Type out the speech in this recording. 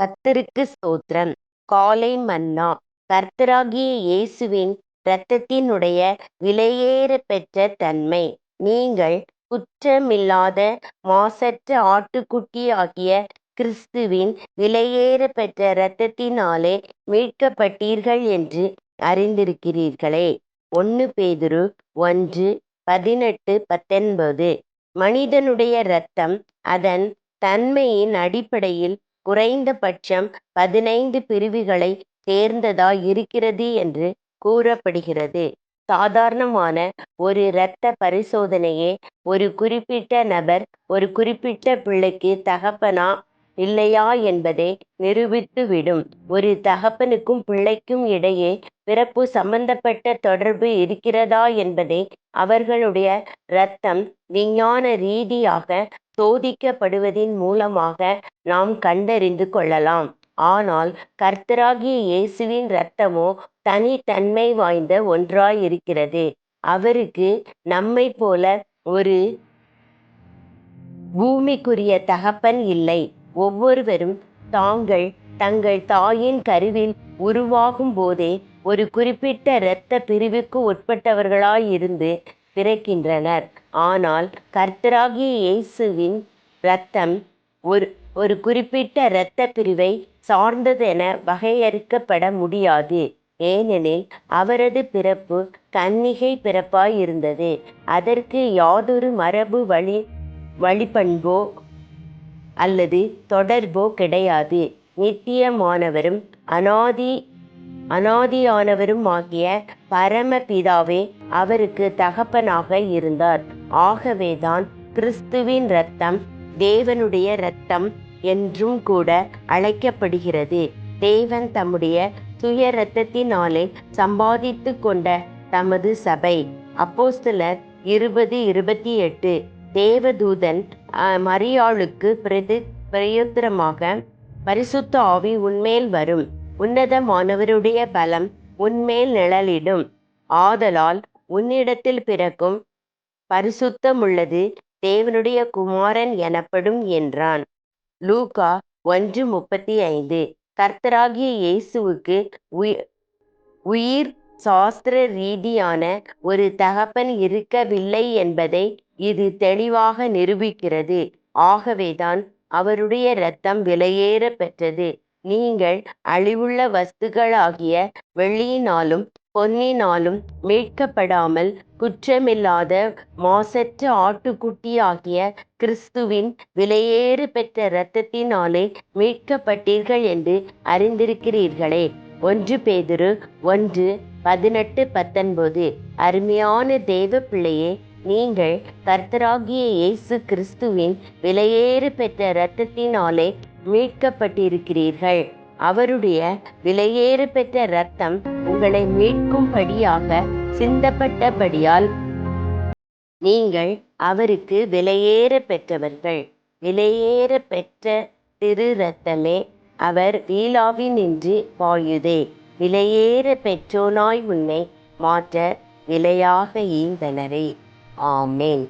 கர்த்தருக்கு ஸ்தோத்திரம். காலை மன்னா. கர்த்தராகிய இயேசுவின் இரத்தத்தினுடைய விலையேற பெற்ற தன்மை. நீங்கள் குற்றமில்லாத மாசற்ற ஆட்டுக்குட்டியாகிய கிறிஸ்துவின் விலையேற பெற்ற இரத்தத்தினாலே மீட்கப்பட்டீர்கள் என்று அறிந்திருக்கிறீர்களே. 1 பேதுரு 1:18-19. மனிதனுடைய இரத்தம் அதன் தன்மையின் அடிப்படையில் குறைந்தபட்சம் 15 பிரிவுகளைச் சேர்ந்ததாய் இருக்கிறது என்று கூறப்படுகிறது. சாதாரணமான ஒரு இரத்த பரிசோதனையே ஒரு குறிப்பிட்ட நபர் ஒரு குறிப்பிட்ட பிள்ளைக்கு தகப்பனா இல்லையா என்பதை நிரூபித்துவிடும். ஒரு தகப்பனுக்கும் பிள்ளைக்கும் இடையே பிறப்பு சம்பந்தப்பட்ட தொடர்பு இருக்கிறதா என்பதை அவர்களுடைய இரத்தம் விஞ்ஞான ரீதியாக சோதிக்கப்படுவதின் மூலமாக நாம் கண்டறிந்து கொள்ளலாம். ஆனால் கர்த்தராகிய இயேசுவின் இரத்தமோ தனித்தன்மை வாய்ந்த ஒன்றாயிருக்கிறது. அவருக்கு நம்மைப் போல ஒரு பூமிக்குரிய தகப்பன் இல்லை. ஒவ்வொருவரும் தங்கள் தாயின் கருவில் உருவாகும் போதே ஒரு குறிப்பிட்ட இரத்த பிரிவுக்கு உட்பட்டவர்களாயிருந்து பிறக்கின்றனர். ஆனால் கர்த்தராகிய இயேசுவின் இரத்தம் ஒரு குறிப்பிட்ட இரத்த பிரிவை சார்ந்ததென வகையறுக்கப்பட முடியாது. ஏனெனில் அவரது பிறப்பு கன்னிகை பிறப்பாயிருந்தது. அதற்கு யாதொரு மரபு வழிபண்போ அல்லது தொடர்போ கிடையாது. நித்தியமானவரும் அநாதியானவருமாகிய பரமபிதாவே அவருக்கு தகப்பனாக இருந்தார். ஆகவேதான் கிறிஸ்துவின் இரத்தம் தேவனுடைய இரத்தம் என்றும் கூட அழைக்கப்படுகிறது. தேவன் தம்முடைய சுய இரத்தத்தினாலே சம்பாதித்துக் கொண்ட தமது சபை. அப்போஸ்தலர் 20:28. தேவதூதன் மரியாளுக்கு பிரயுத்தரமாக, பரிசுத்த ஆவி உன்மேல் வரும், உன்னதமானவருடைய பலம் உன்மேல் நிழலிடும், ஆதலால் உன்னிடத்தில் பிறக்கும் பரிசுத்தமுள்ளது தேவனுடைய குமாரன் எனப்படும் என்றான். லூக்கா 1:35. கர்த்தராகிய இயேசுவுக்கு உயிர் சாஸ்திர ரீதியான ஒரு தகப்பன் இருக்கவில்லை என்பதை இது தெளிவாக நிரூபிக்கிறது. ஆகவேதான் அவருடைய இரத்தம் விலையேற பெற்றது. நீங்கள் அழிவுள்ள வஸ்துக்களாகிய வெள்ளியினாலும் பொன்னினாலும் மீட்கப்படாமல் குற்றமில்லாத மாசற்ற ஆட்டுக்குட்டியாகிய கிறிஸ்துவின் விலையேற பெற்ற இரத்தத்தினாலே மீட்கப்பட்டீர்கள் என்று அறிந்திருக்கிறீர்களே. 1 பேதுரு 1:18-19. அருமையான தேவ பிள்ளையே, நீங்கள் கர்த்தராகிய இயேசு கிறிஸ்துவின் விலையேற பெற்ற இரத்தத்தினாலே மீட்கப்பட்டிருக்கிறீர்கள். அவருடைய விலையேற பெற்ற இரத்தம் உங்களை மீட்கும்படியாக சிந்தப்பட்டபடியால் நீங்கள் அவருக்கு விலையேற பெற்றவர்கள். விலையேற பெற்ற திரு இரத்தமே அவர் வீலாவினின்று பாயுதே. விலையேற பெற்றோனாய் உன்னை மாற்ற விலையாக ஈந்தனரே. ஆமென்.